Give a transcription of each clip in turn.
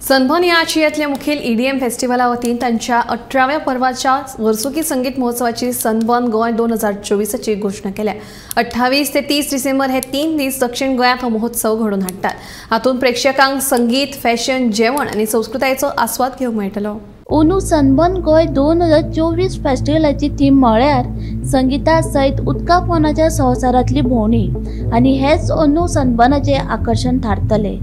Sunburn या आशियातल्या मुखेल EDM फेस्टिवला वतीन त्यांच्या 18व्या पर्वाच्या वर्सुकी संगीत महोत्सवाची सनबर्न गोय 2024 ची घोषणा केल्या। 28 ते 30 डिसेंबर हे 3 दीस दक्षिण गोयात हो महोत्सव घडून हाडतात। हातून प्रेक्षकांक संगीत, फॅशन, जेवण आणि संस्कृतायेचो आस्वाद घेवंक मेळटलो। ओनू सनबर्न गोय 2024 फेस्टिवलाची थीम म्हळ्यार संगीता सयत उदका पोंदाच्या संवसारांतली भोंवडी आनी हेच ओनू सनबर्नाचे आकर्षण थारतले।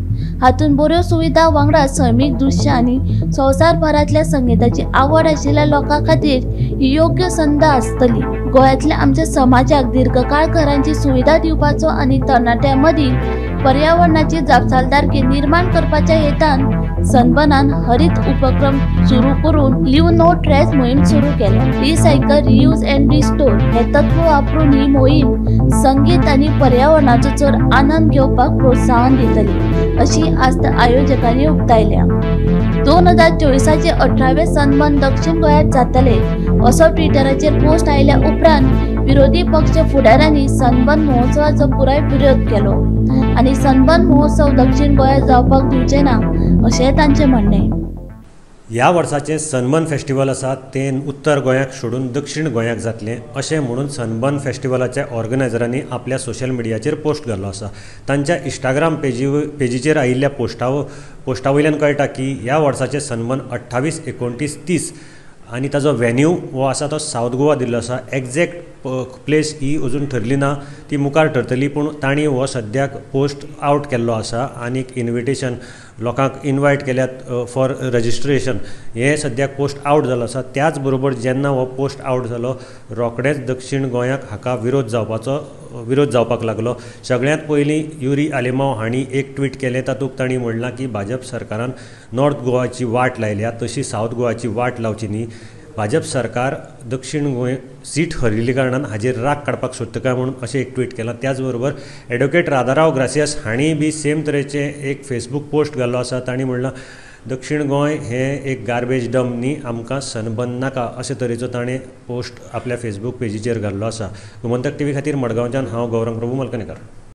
हातून बऱ्यो सुविधा वांगडा सैमीक दृश्य आनी संवसारभरांतल्या संगीताची आवड आशिल्ल्या लोकां खातीर ही योग्य संद आसतली। गोंयांतल्या आमच्या समाजाक दीर्घकाळ घरांची सुविधा दिवपाचो आनी तरणाट्यां मदीं पर्यावरणाची जापसालदारकी निर्माण करपाच्या हेतान सनबर्नान हरित उपक्रम सुरू करून लिव्ह नो ट्रॅश मोहीम सुरू केल्या। रिसायकल, रियूज अँड रिस्टोर हे तत्व वापरून ही मोहीम संगीत आनी पर्यावरणाचो चड आनंद घेवपाक प्रोत्साहन दितली अशी आस्त आयोजकांनी उक्तायल्या। 2024 चे 18वे सनबर्न दक्षिण गोंयांत जातले असो ट्विटराचेर पोस्ट आयल्या उपरांत विरोधी पक्ष फुडाऱ्यांनी सनबर्न महोत्सवाचो पुराय विरोध केलो आनी सनबर्न महोत्सव दक्षिण गोंयांत जावपाक दिवचे ना अशें तांचें म्हणणें। ह्या वर्साचें सनबर्न फेस्टिवल आसा तें उत्तर गोंयाक सोडून दक्षिण गोंयाक जातलें अशें म्हणून सनबर्न फेस्टिवलाच्या ऑर्गनायझरांनी आपल्या सोशल मिडियाचेर पोस्ट घालो आसा। तांच्या इंस्टाग्राम पेजीचेर आयिल्ल्या पोस्टा वयल्यान कळटा की ह्या वर्साचें सनबर्न 28, 29, 30 आनी ताजो वेन्यू हो आसा तो सावथ गोवा दिल्लो आसा। एक्झॅक्ट प्लेस ही अजून ठरली ना, ती मुखार ठरतली, पूण तांणी हो सद्याक पोस्ट आउट केल्लो आसा आनी इन्विटेशन लोकांक इन्वायट केल्यात फॉर रजिस्ट्रेशन हे सद्याक पोस्ट आउट जालो आसा। त्याच बरोबर जेन्ना हो पोस्ट आउट जालो रोखडेंच दक्षिण गोंयाक हाका विरोध जावपाक लागलो। सगळ्यांत पयलीं युरी आलेमांव हांणी एक ट्वीट केलें, तातूंत तांणी म्हणलां की भाजप सरकारान नॉर्थ गोवाची वाट लायल्या तशी सावथ गोवाची वाट लावची न्ही। भाजप सरकार दक्षिण गोंय सीट हरिल्ल्या कारणान हाजेर राग काडपाक सोदता काय म्हणून अशें एक ट्वीट केलां। त्याच बरोबर एडवोकेट राधाराव ग्रासियास हांणी बी सेम तरेचे एक फेसबूक पोस्ट घाल्लो आसा। तांणी म्हणलां दक्षिण गोंय हें एक गार्बेज डंप न्ही, आमकां सनबर्न नाका अशे तरेचो ताणें पोस्ट आपल्या फेसबूक पेजीचेर घाल्लो आसा। गोमंतक TV खातीर मडगांवच्यान हांव गौरंग प्रभू मलकणेकर।